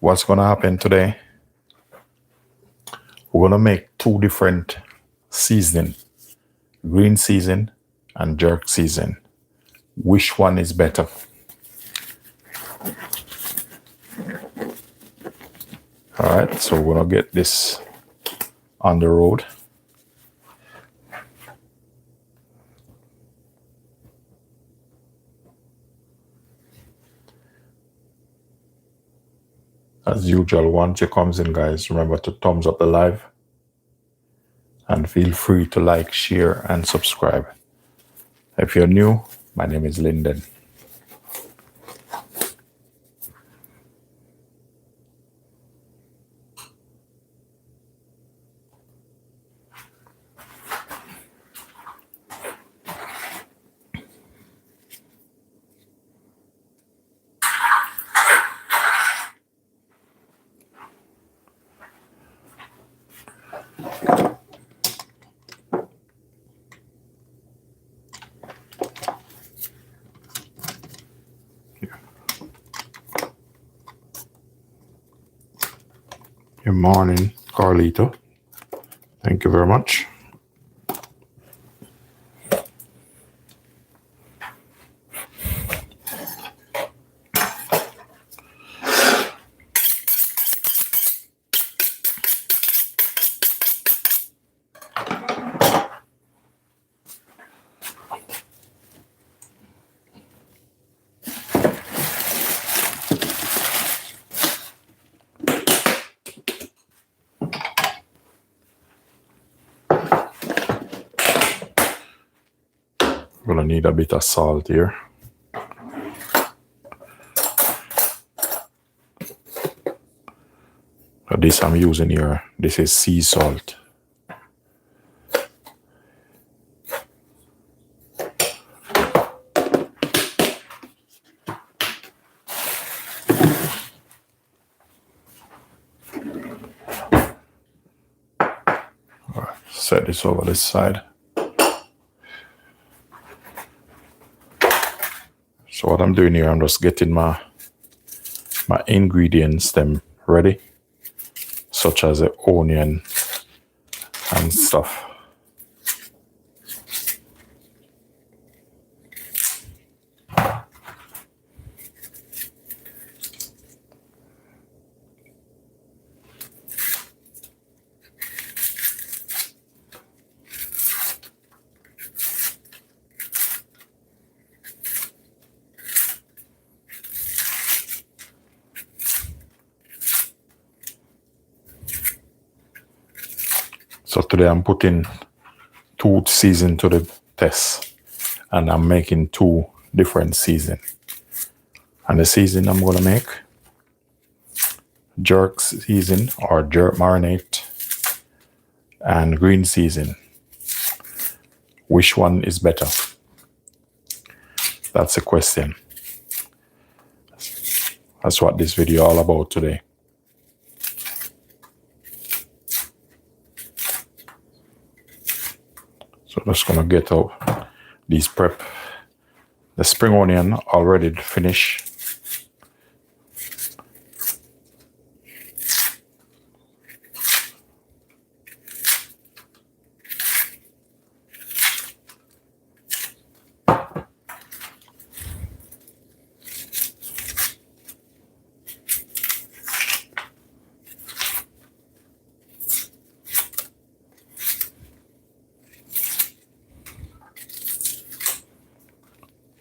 what's going to happen today, we're going to make two different seasoning, green season and jerk season. Which one is better? All right, so we're going to get this on the road. As usual, once you comes in, guys, remember to thumbs up the live and feel free to like, share, and subscribe. If you're new, my name is Linden. Good morning, Carlito. Thank you very much. Gonna need a bit of salt here. This I'm using here, this is sea salt. All right, set this over this side. So what I'm doing here, I'm just getting my ingredients them ready, such as the onion and stuff. So today I'm putting two seasons to the test, and I'm making two different seasons. And the season I'm gonna make, jerk season or jerk marinade, and green season. Which one is better? That's the question. That's what this video all about today. So just gonna get out these prep. The spring onion already finished.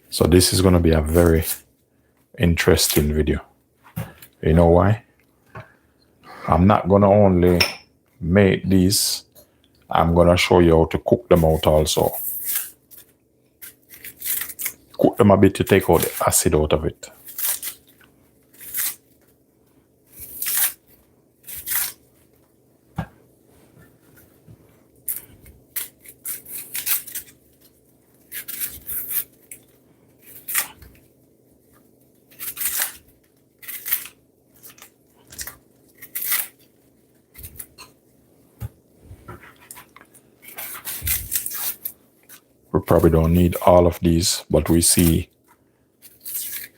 So this is going to be a very interesting video. You know why? I'm not going to only make these, I'm going to show you how to cook them out also. Cook them a bit to take out the acid out of it. We probably don't need all of these, but we see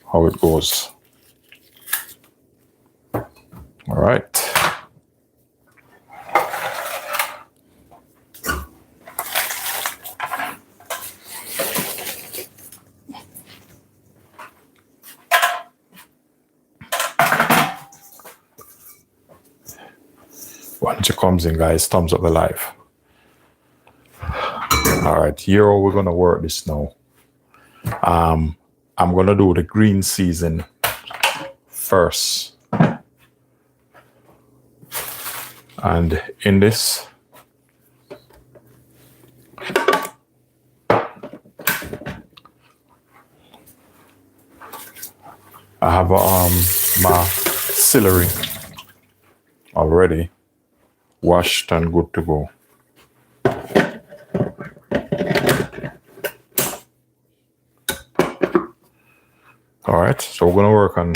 how it goes. Once it comes in, guys, thumbs up the live. All right, here we're gonna work this now. I'm gonna do the green season first, and in this, I have my celery already washed and good to go. All right, so we're gonna work on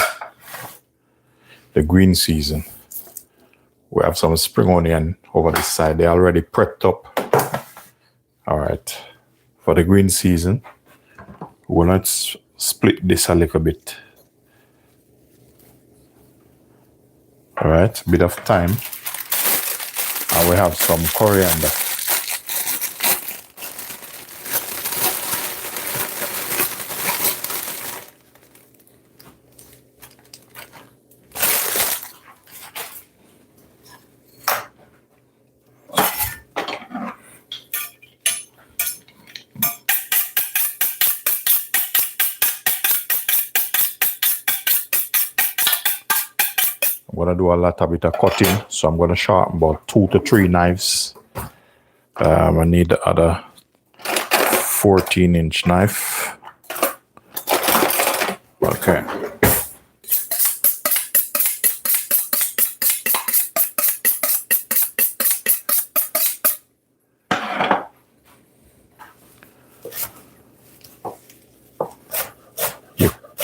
the green season. We have some spring onion over this side. They're already prepped up. All right, for the green season, we're gonna split this a little bit. All right, bit of thyme, and we have some coriander. I'm gonna do a lot of bit of cutting, so I'm gonna sharpen about 2 to 3 knives. I need the other 14-inch knife. Okay.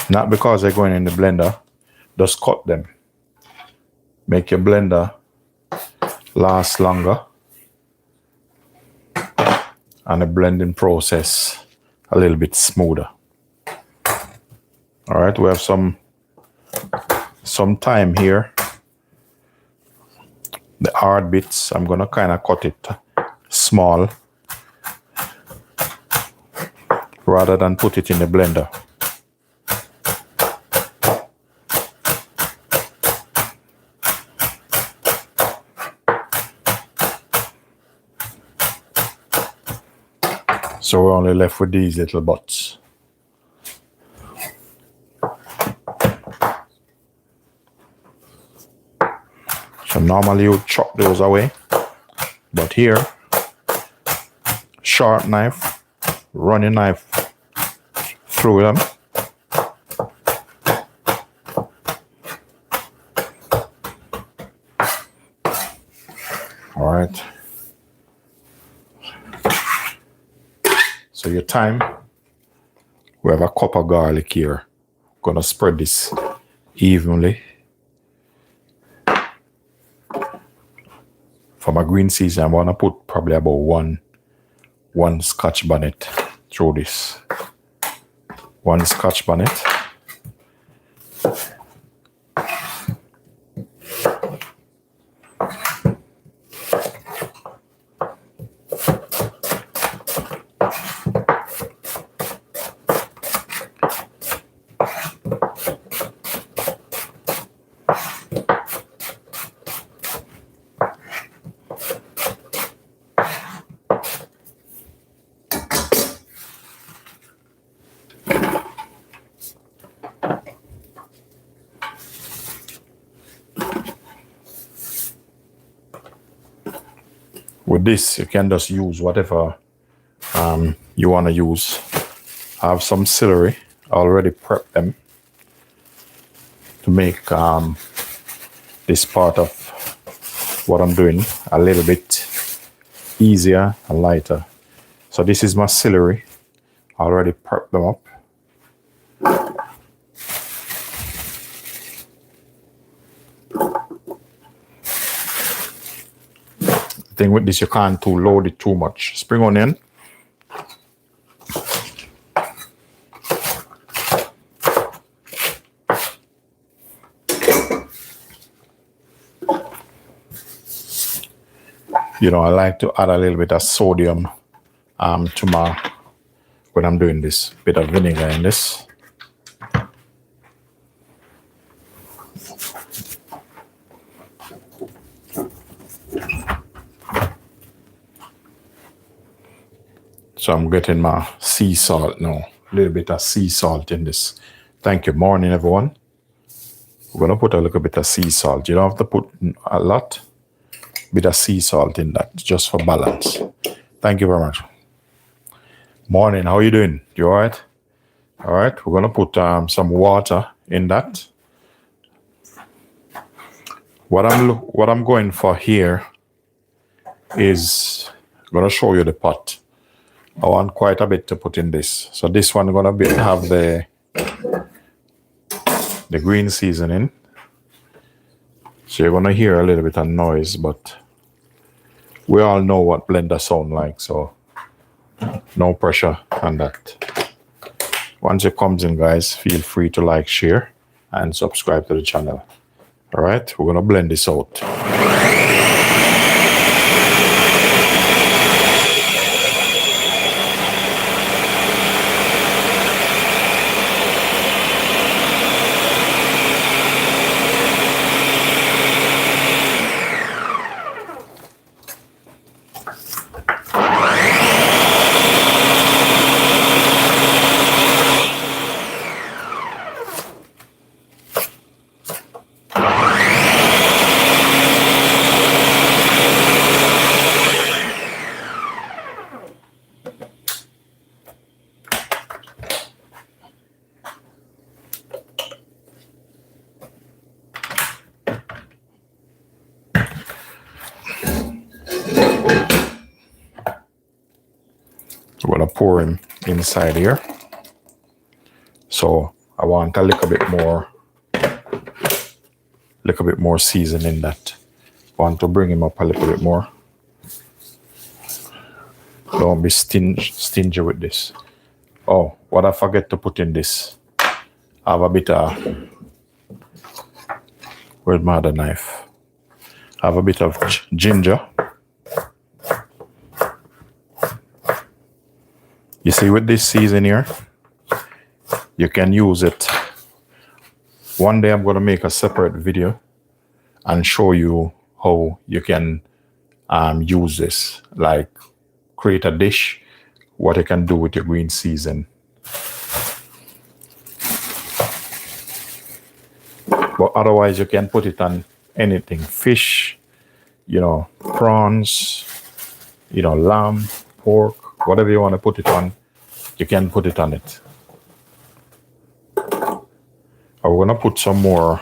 Not because they're going in the blender, just cut them. Make your blender last longer and the blending process a little bit smoother. All right, we have some thyme here. The hard bits, I'm gonna kind of cut it small rather than put it in the blender. So we're only left with these little butts. So normally you would chop those away, but here, sharp knife, run your knife through them. All right. So your thyme, we have a cup of garlic here. Gonna spread this evenly. For my green season, I'm gonna put probably about one Scotch bonnet through this. 1 Scotch bonnet. With this, you can just use whatever you want to use. I have some celery. I already prepped them to make this part of what I'm doing a little bit easier and lighter. So this is my celery. I already prepped them up. Thing with this, you can't load it too much. Spring onion. You know, I like to add a little bit of sodium to my, when I'm doing this, bit of vinegar in this. So I'm getting my sea salt now. A little bit of sea salt in this. Thank you. Morning, everyone. We're going to put a little bit of sea salt. You don't have to put a lot. Bit of sea salt in that, just for balance. Thank you very much. Morning, how are you doing? You all right? All right, we're going to put some water in that. What I'm going for here is I'm going to show you the pot. I want quite a bit to put in this. So this one going to have the green seasoning. So you're going to hear a little bit of noise, but we all know what blender sound like, so no pressure on that. Once it comes in, guys, feel free to like, share, and subscribe to the channel. All right, we're going to blend this out. We're going to pour him inside here. So I want a little bit more seasoning in that. I want to bring him up a little bit more. Don't be stingy with this. Oh, what I forget to put in this. I have a bit of, where's my other knife? I have a bit of ginger. You see, with this season here, you can use it. One day I'm going to make a separate video and show you how you can use this, like create a dish, what you can do with your green season. But otherwise, you can put it on anything, fish, prawns, lamb, pork, whatever you want to put it on, you can put it on it. I'm going to put some more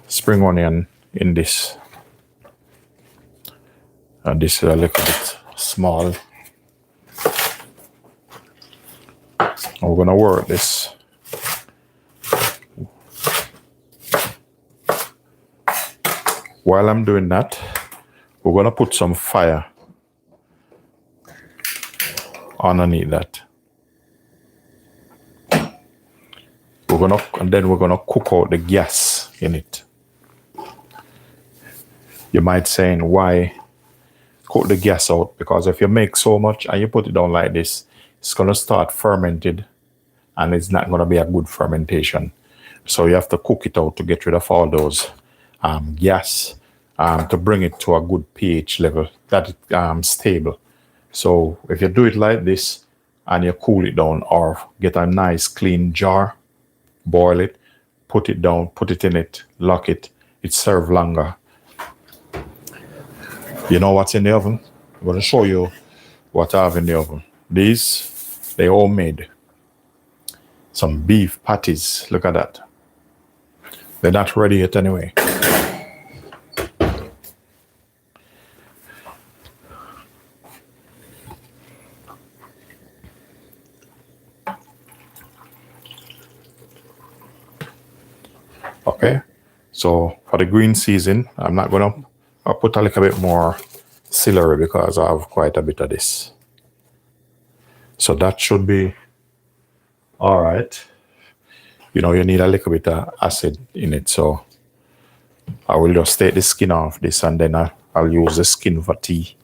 spring onion in this. And this is a little bit small. I'm going to work this. While I'm doing that, we're going to put some fire underneath that. And then we're gonna cook out the gas in it. You might say, why cook the gas out? Because if you make so much and you put it down like this, it's gonna start fermented, and it's not gonna be a good fermentation. So you have to cook it out to get rid of all those gas, to bring it to a good pH level that it's stable. So if you do it like this and you cool it down, or get a nice clean jar, boil it, put it down, put it in it, lock it, it serves longer. You know what's in the oven? I'm going to show you what I have in the oven. These, they homemade. Some beef patties, look at that. They're not ready yet anyway. Okay, so for the green season, I'm not gonna, I'll put a little bit more celery because I have quite a bit of this. So that should be all right. You need a little bit of acid in it, so I will just take the skin off this, and then I'll use the skin for tea.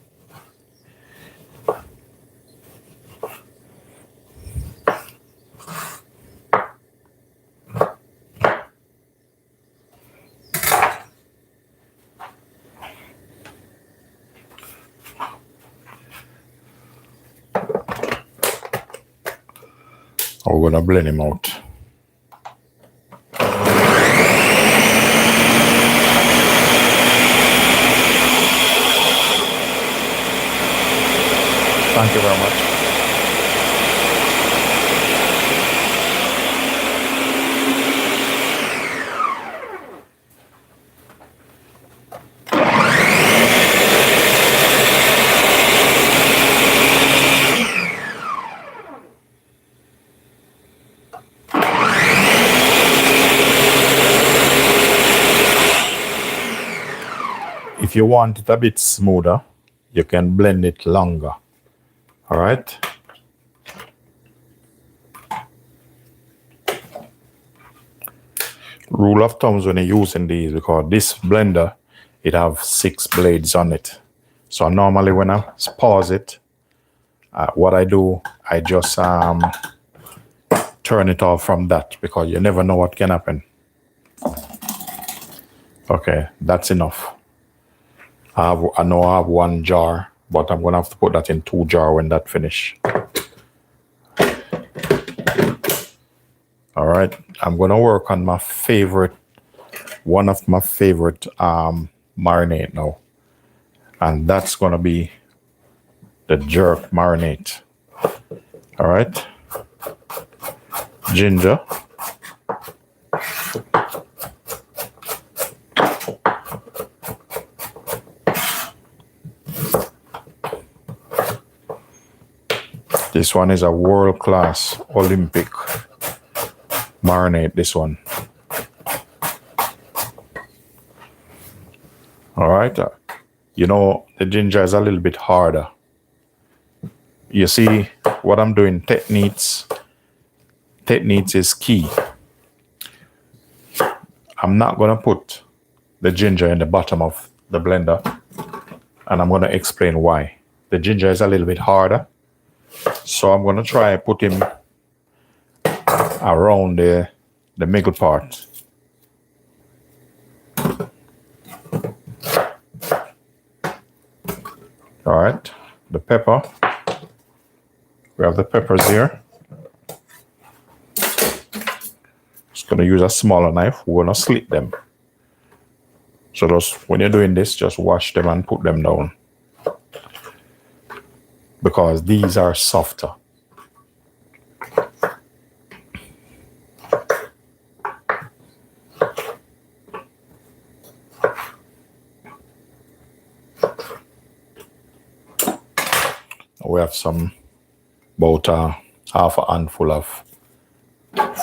We're gonna blend him out. Thank you very much. If you want it a bit smoother, you can blend it longer. All right. Rule of thumbs when you're using these, because this blender, it have 6 blades on it. So normally when I pause it, what I do, I just turn it off from that, because you never know what can happen. Okay, that's enough. I know I have 1 jar, but I'm gonna have to put that in 2 jars when that finish. All right, I'm gonna work on my favorite, one of my favorite marinade now, and that's gonna be the jerk marinade. All right, ginger, this one is a world-class Olympic marinade, this one. All right, you know, the ginger is a little bit harder. You see what I'm doing, techniques is key. I'm not gonna put the ginger in the bottom of the blender, and I'm gonna explain why. The ginger is a little bit harder, so I'm gonna try and put him around the middle part. All right, the pepper. We have the peppers here. Just gonna use a smaller knife. We're gonna slit them. So just when you're doing this, just wash them and put them down, because these are softer. We have about half a handful of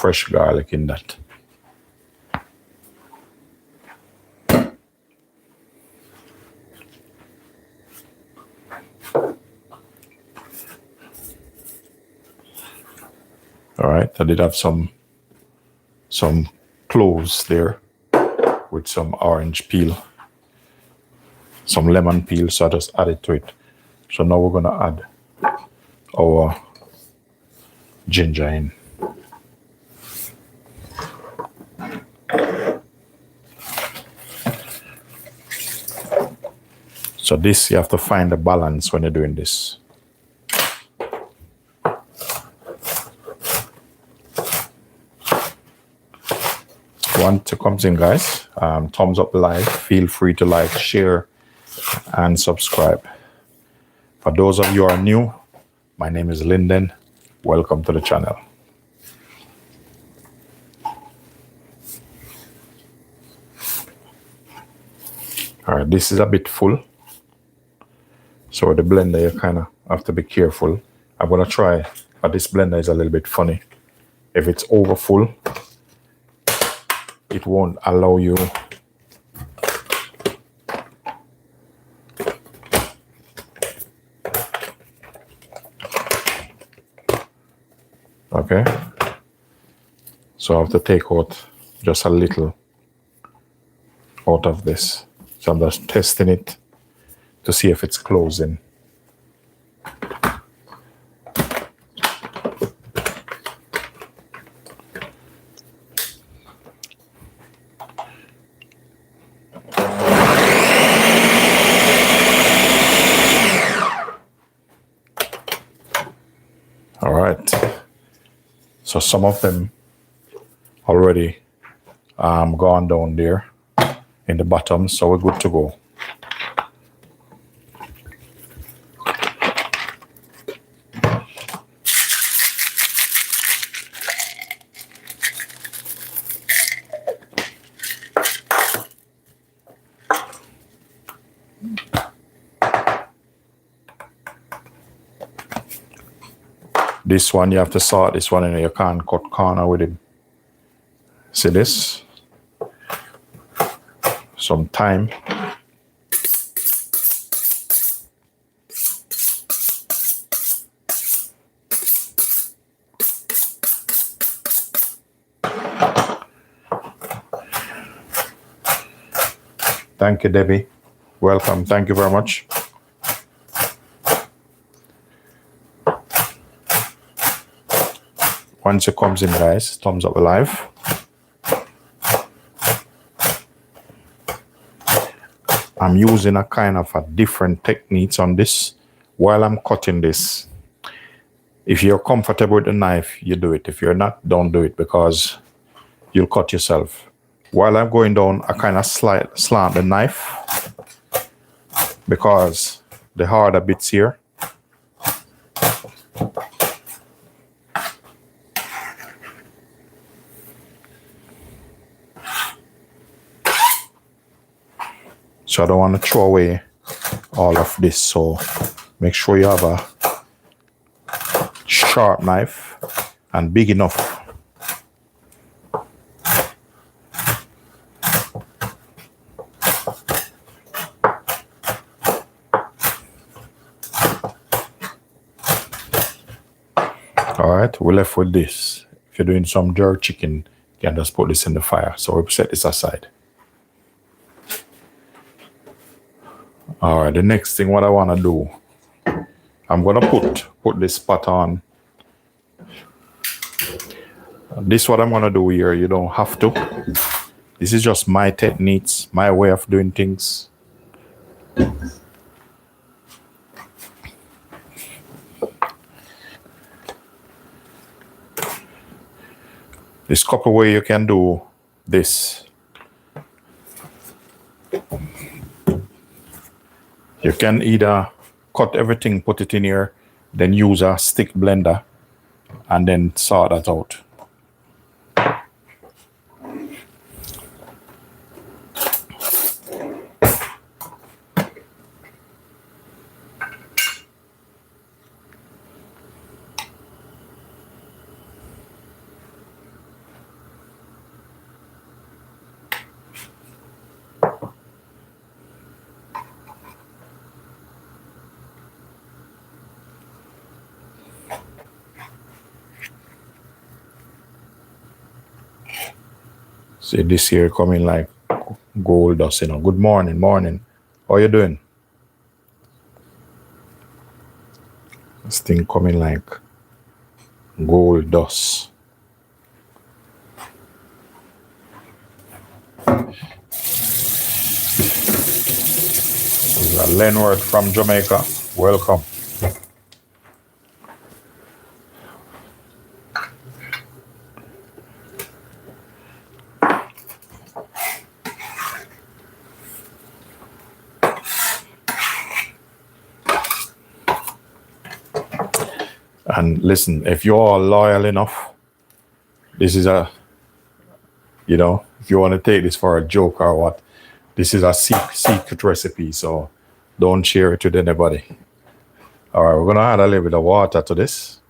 fresh garlic in that. All right, I did have some cloves there with some orange peel, some lemon peel, so I just added to it. So now we're gonna add our ginger in. So this, you have to find a balance when you're doing this. Once it comes in, guys, thumbs up the live. Feel free to like, share, and subscribe. For those of you who are new, my name is Linden. Welcome to the channel. All right, this is a bit full. So with the blender, you kind of have to be careful. I'm gonna try, but this blender is a little bit funny. If it's over full, it won't allow you okay, so I have to take out just a little out of this. So I'm just testing it to see if it's closing. So some of them already gone down there in the bottom, so we're good to go. This one you have to salt this one, and you can't cut corner with it. See this? Some thyme. Thank you, Debbie. Welcome. Thank you very much. Once it comes in, guys, thumbs up live. I'm using a kind of a different techniques on this while I'm cutting this. If you're comfortable with the knife, you do it. If you're not, don't do it, because you'll cut yourself. While I'm going down, I kind of slant the knife, because the harder bits here. So I don't want to throw away all of this, so make sure you have a sharp knife and big enough. All right, we're left with this. If you're doing some jerk chicken, you can just put this in the fire. So we'll set this aside. All right, the next thing what I want to do, I'm going to put this pot on. This what I'm going to do here. You don't have to. This is just my techniques, my way of doing things. There's a couple ways you can do this. You can either cut everything, put it in here, then use a stick blender and then saw that out. See this here coming like gold dust, you know. Good morning, morning. How you doing? This thing coming like gold dust. This is Leonard from Jamaica. Welcome. And listen, if you're all loyal enough, this is a, you know, if you want to take this for a joke or what, this is a secret recipe, so don't share it with anybody. All right, we're going to add a little bit of water to this.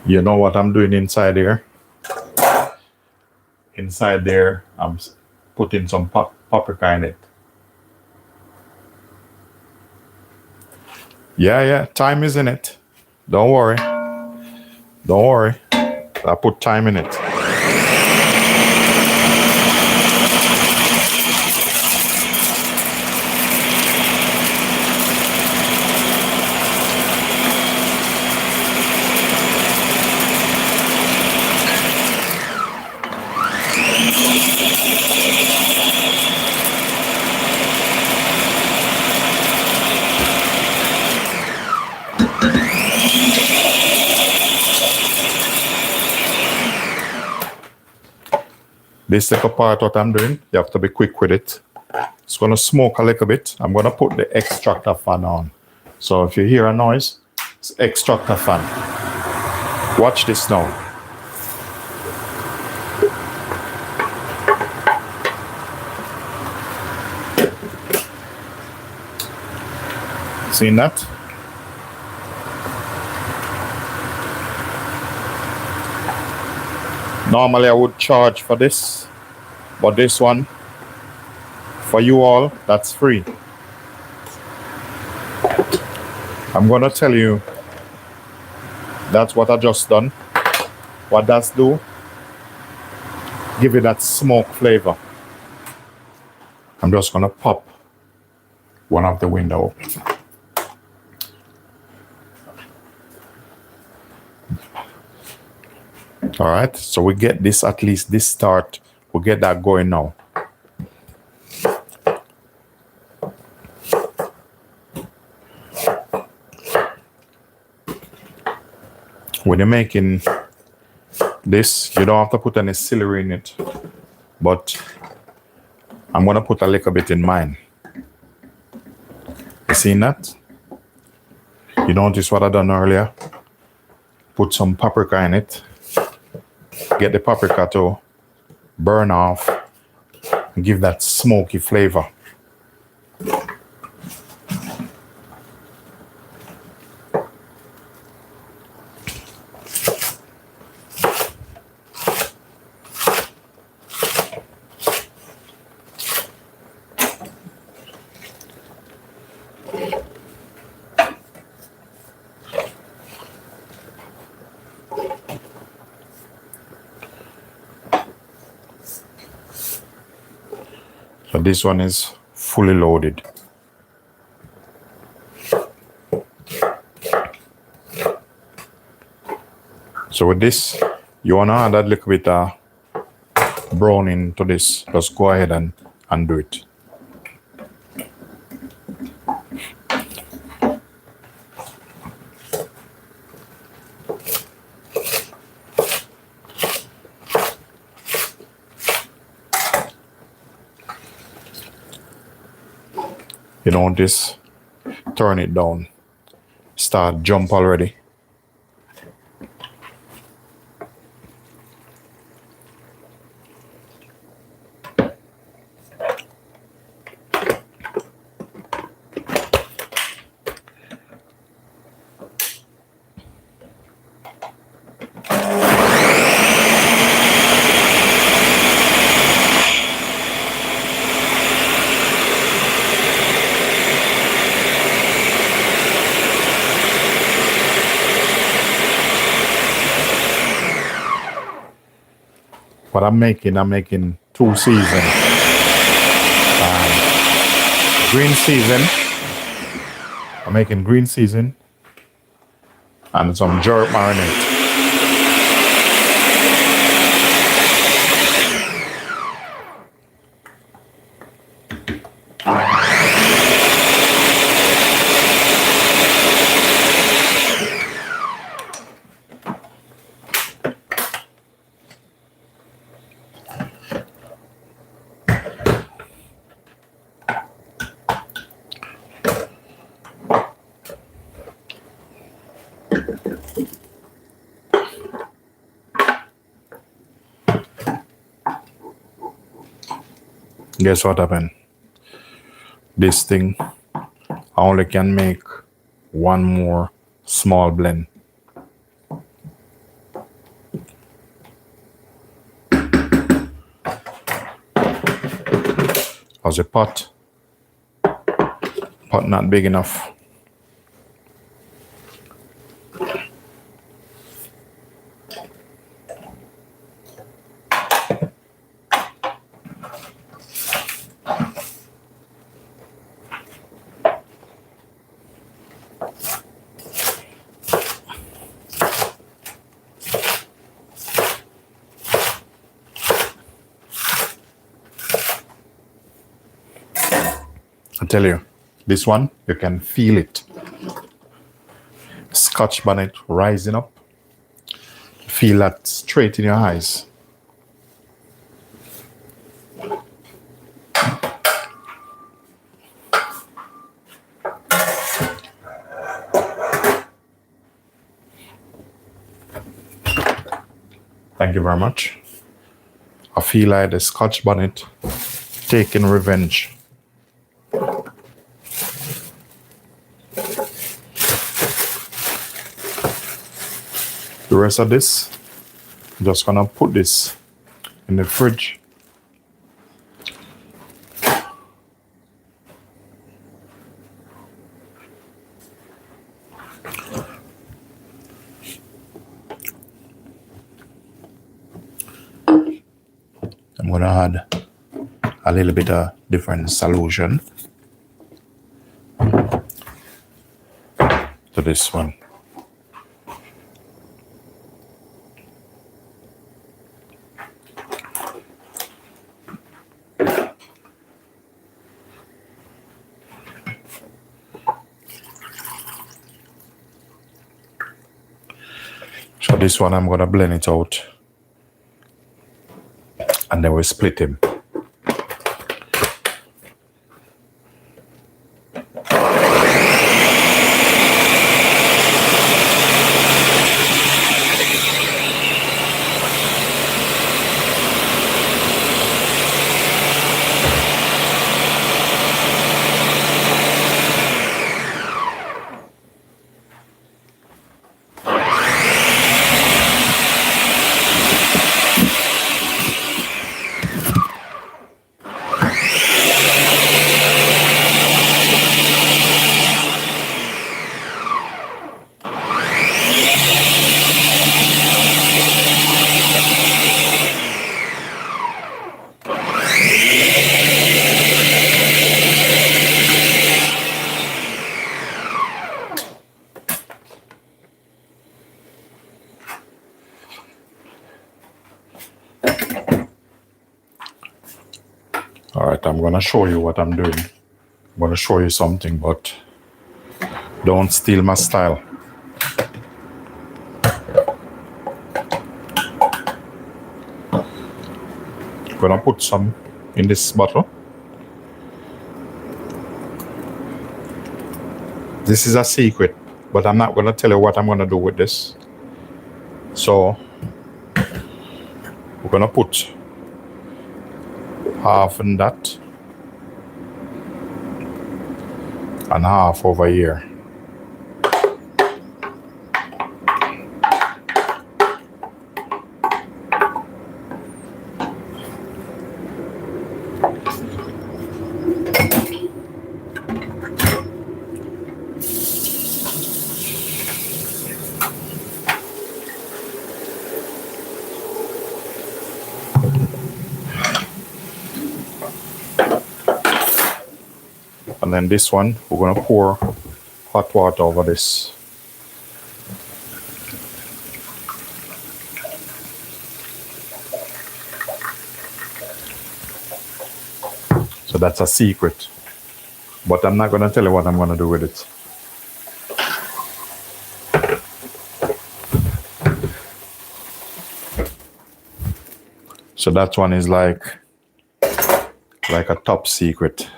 You know what I'm doing inside there? Inside there, I'm putting some paprika in it. Yeah, thyme is in it. Don't worry. Don't worry. I put thyme in it. This little part what I'm doing, you have to be quick with it. It's gonna smoke a little bit. I'm gonna put the extractor fan on. So if you hear a noise, it's extractor fan. Watch this now. Seen that? Normally I would charge for this, but this one, for you all, that's free. I'm gonna tell you, that's what I just done. What that's do, give it that smoke flavor. I'm just gonna pop one of the window. All right, so we get this, at least this start, we'll get that going now. When you're making this, you don't have to put any celery in it, but I'm gonna put a little bit in mine. You seen that? You notice what I done earlier? Put some paprika in it. Get the paprika to burn off and give that smoky flavor. So this one is fully loaded. So with this, you wanna add a little bit of browning to this. Just go ahead and do it. You know this, turn it down, start jump already. What I'm making 2 seasons. Green season. I'm making green season and some jerk marinade. Guess what happened? This thing, I only can make one more small blend. How's the pot? Pot not big enough. I tell you, this one, you can feel it. Scotch bonnet rising up. Feel that straight in your eyes. Thank you very much. I feel like the Scotch bonnet taking revenge. The rest of this, I'm just gonna put this in the fridge. I'm gonna add a little bit of different solution to this one. So this one I'm gonna blend it out and then we'll split him. All right, I'm gonna show you what I'm doing. I'm gonna show you something, but don't steal my style. I'm gonna put some in this bottle. This is a secret, but I'm not gonna tell you what I'm gonna do with this. So we're gonna put half in that and half over here. And then this one, we're gonna pour hot water over this. So that's a secret, but I'm not gonna tell you what I'm gonna do with it. So that one is like a top secret.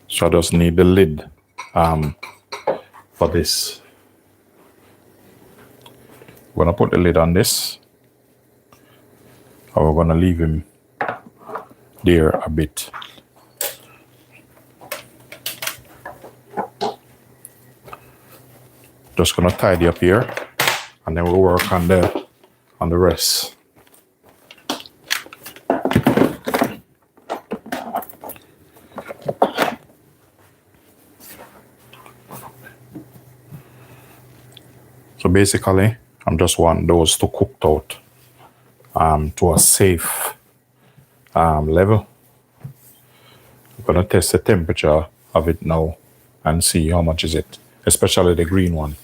So I just need the lid for this. We're gonna put the lid on this, and we're gonna leave him there a bit. Just gonna tidy up here, and then we'll work on the rest. So basically, I'm just want those to cook out to a safe level. I'm gonna test the temperature of it now and see how much is it, especially the green one.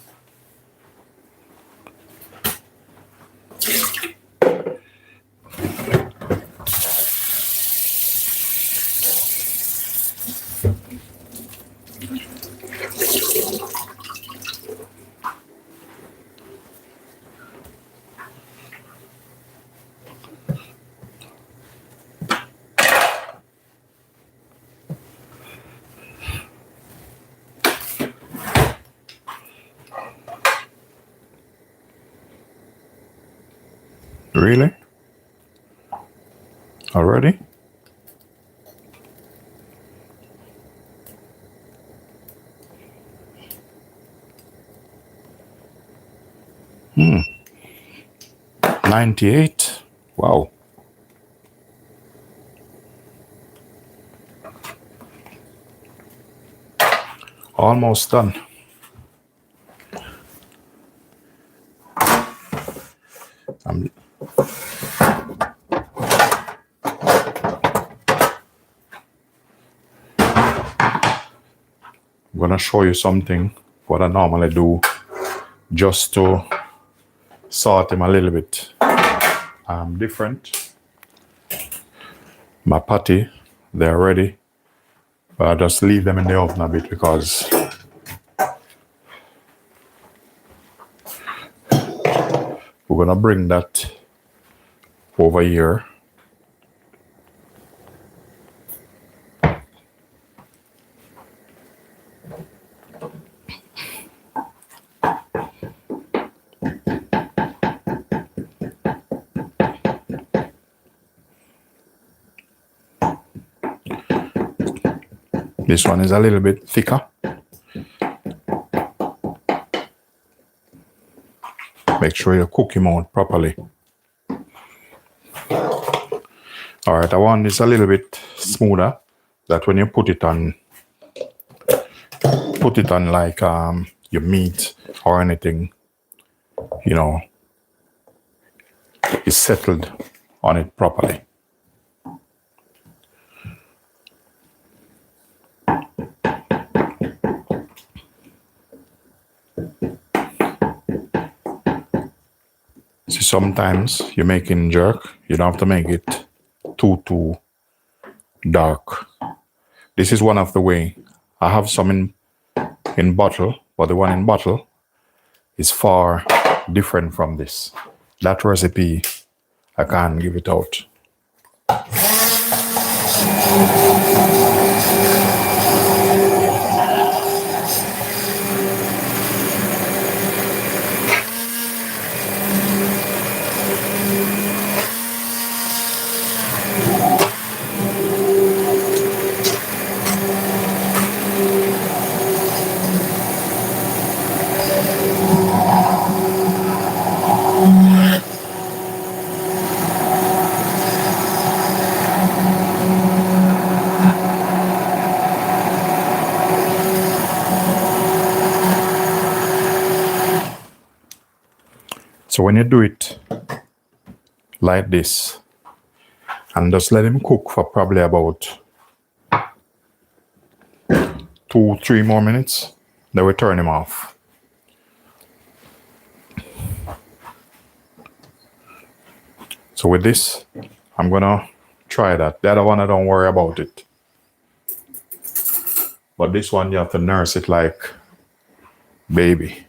Really? Already? Hmm. 98. Wow. Almost done. I'm gonna show you something what I normally do just to salt them a little bit different. My patty, they're ready, but I just leave them in the oven a bit because we're gonna bring that over here. This one is a little bit thicker. Make sure you cook him out properly. All right, I want this a little bit smoother, that when you put it on like your meat or anything, you know, it's settled on it properly. See, sometimes you're making jerk, you don't have to make it too dark. This is one of the way. I have some in bottle, but the one in bottle is far different from this. That recipe, I can't give it out. So when you do it like this, and just let him cook for probably about 2-3 more minutes, then we turn him off. So with this, I'm gonna try that. The other one, I don't worry about it. But this one, you have to nurse it like baby.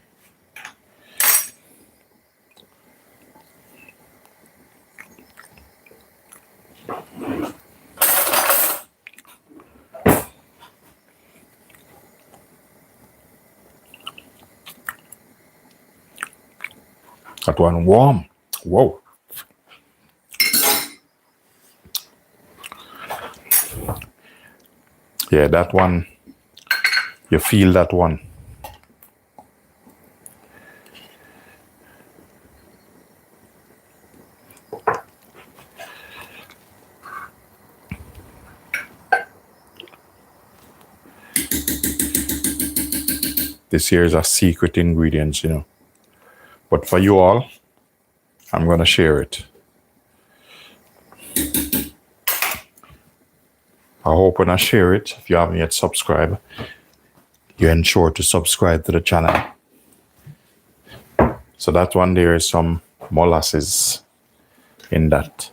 That one warm. Whoa. Yeah, that one, you feel that one. This here is a secret ingredient, you know. But for you all, I'm gonna share it. I hope when I share it, if you haven't yet subscribed, you ensure to subscribe to the channel. So that one there is some molasses in that.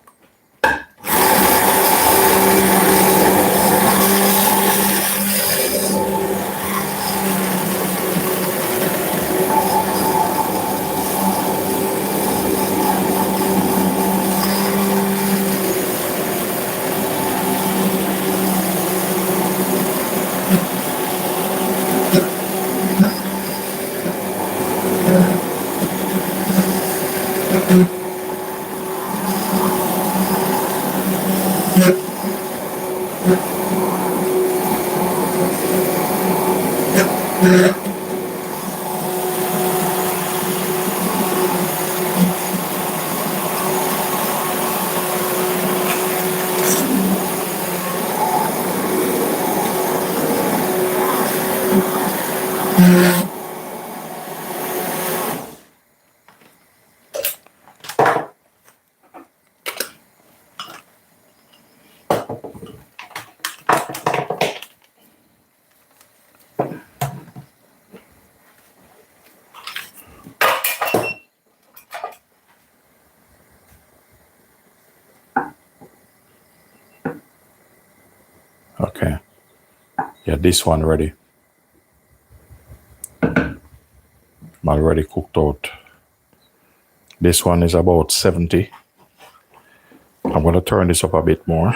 Okay. Yeah, this one ready. Already cooked out. This one is about 70. I'm going to turn this up a bit more.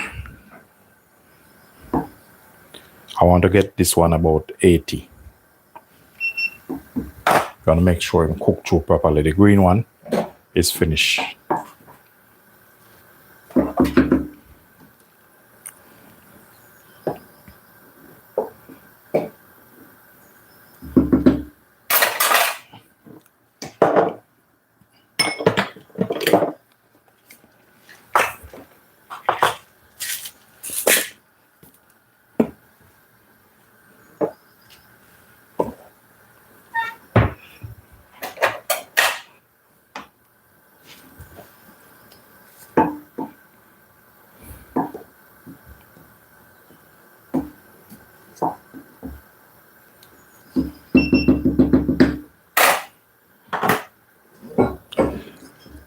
I want to get this one about 80. Gonna make sure it's cooked through properly. The green one is finished.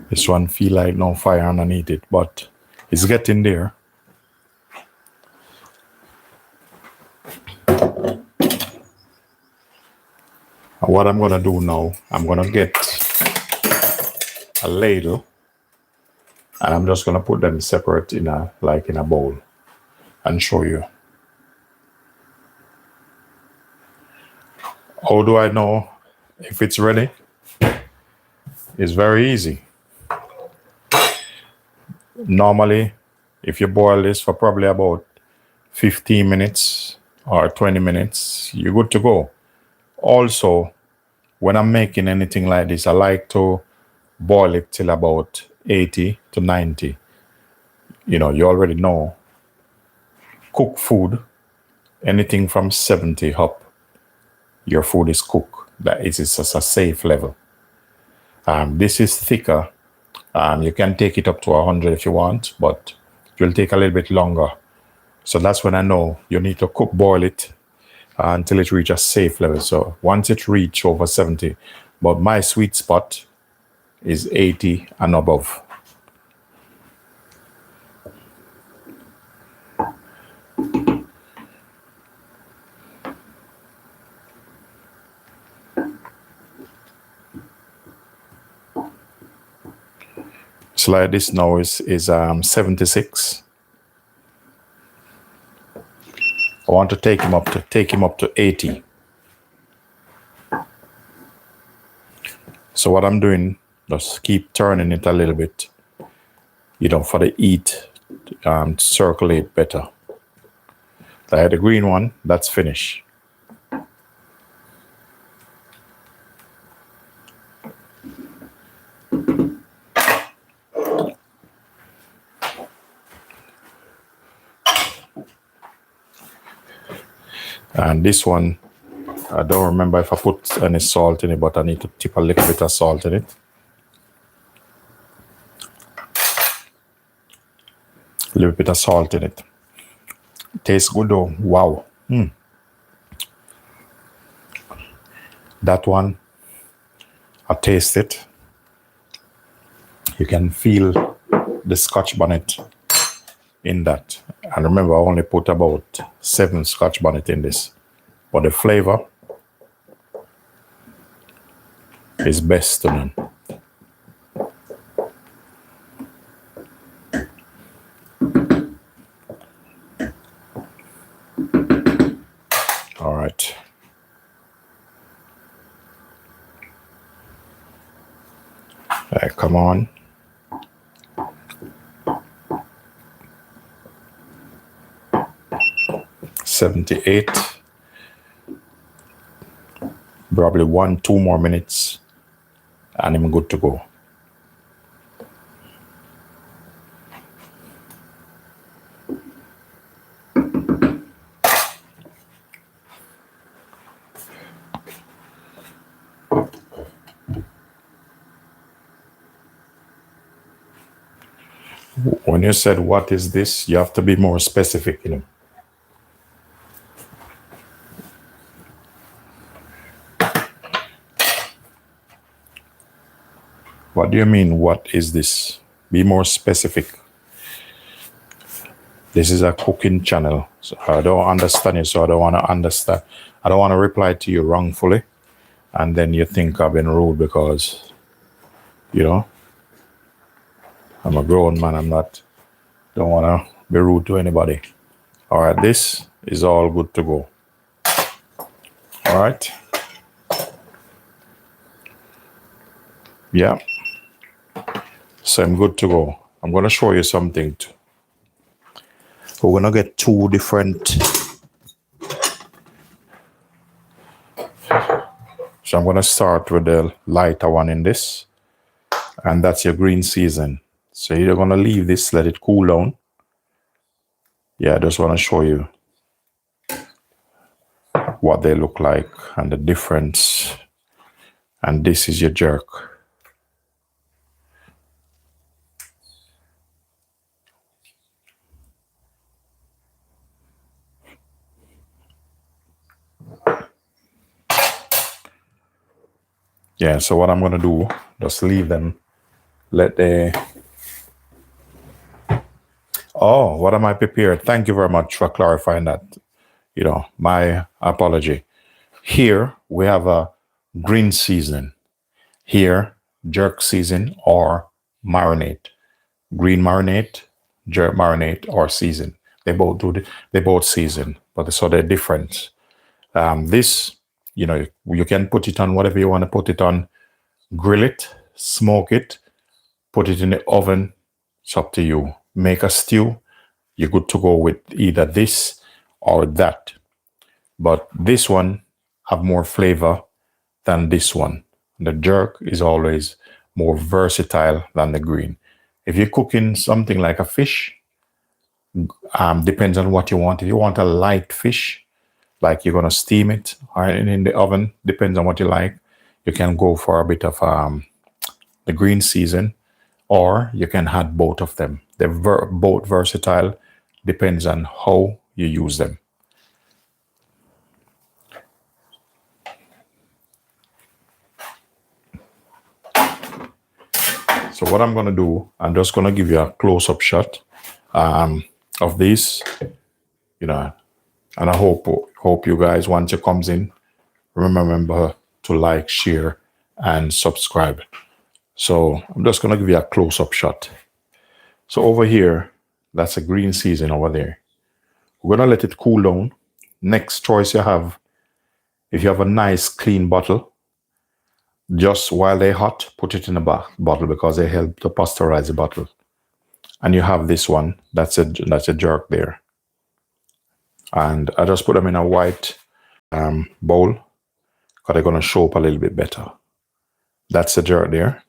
This one feel like no fire underneath it, but it's getting there. What I'm gonna do now, I'm gonna get a ladle and I'm just gonna put them separate in a bowl and show you. How do I know if it's ready? It's very easy. Normally, if you boil this for probably about 15 minutes or 20 minutes, you're good to go. Also, when I'm making anything like this, I like to boil it till about 80 to 90. You know, you already know. Cooked food, anything from 70 up, your food is cooked. That is just a safe level. This is thicker. You can take it up to 100 if you want, but it will take a little bit longer. So that's when I know you need to boil it until it reaches a safe level. So once it reaches over 70, but my sweet spot is 80 and above. So like this now is 76. I want to take him up to 80. So what I'm doing, just keep turning it a little bit, you know, for the heat to circulate better. Like the green one, that's finished. And this one, I don't remember if I put any salt in it, but I need to tip a little bit of salt in it. A little bit of salt in it. Tastes good though. Wow. That one, I taste it. You can feel the Scotch bonnet in that. And remember, I only put about 7 Scotch bonnet in this. But the flavor is best to me. All right. Come on. $78. Probably 1-2 more minutes and I'm good to go. When you said, what is this? You have to be more specific, you know. What do you mean, what is this? Be more specific. This is a cooking channel. So I don't understand you, so I don't want to understand. I don't want to reply to you wrongfully. And then you think I've been rude because, you know, I'm a grown man. Don't want to be rude to anybody. All right, this is all good to go. All right. Yeah. So I'm good to go. I'm going to show you something. We're going to get two different. So I'm going to start with the lighter one in this. And that's your green season. So you're going to leave this, let it cool down. Yeah, I just want to show you what they look like and the difference. And this is your jerk. Yeah, so what I'm going to do, just leave them, let they... Oh, what am I prepared? Thank you very much for clarifying that. You know, my apology. Here, we have a green season. Here, jerk season or marinade. Green marinade, jerk marinade, or season. They both season, but so they're different. This, you know, you can put it on whatever you want to put it on. Grill it, smoke it, put it in the oven. It's up to you. Make a stew. You're good to go with either this or that. But this one have more flavor than this one. The jerk is always more versatile than the green. If you're cooking something like a fish, depends on what you want. If you want a light fish, like you're going to steam it or in the oven, depends on what you like. You can go for a bit of the green season, or you can add both of them. They're both versatile, depends on how you use them. So what I'm going to do, I'm just going to give you a close-up shot of these, you know, and I hope you guys, once it comes in, remember to like, share, and subscribe. So I'm just going to give you a close-up shot. So over here, that's a green season over there. We're going to let it cool down. Next choice you have, if you have a nice clean bottle, just while they're hot, put it in a bottle because they help to pasteurize the bottle. And you have this one, that's a jerk there. And I just put them in a white bowl because they're going to show up a little bit better. That's the jerk there.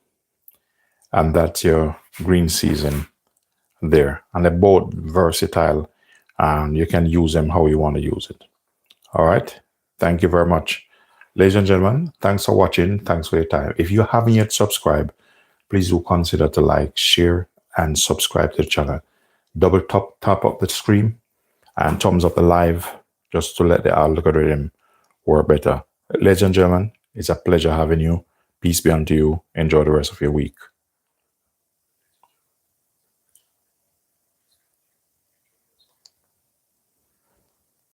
And that's your green season there. And they're both versatile, and you can use them how you want to use it. All right. Thank you very much. Ladies and gentlemen, thanks for watching. Thanks for your time. If you haven't yet subscribed, please do consider to like, share, and subscribe to the channel. Double tap up the screen and thumbs up the live just to let the algorithm work better. Ladies and gentlemen, it's a pleasure having you. Peace be unto you. Enjoy the rest of your week.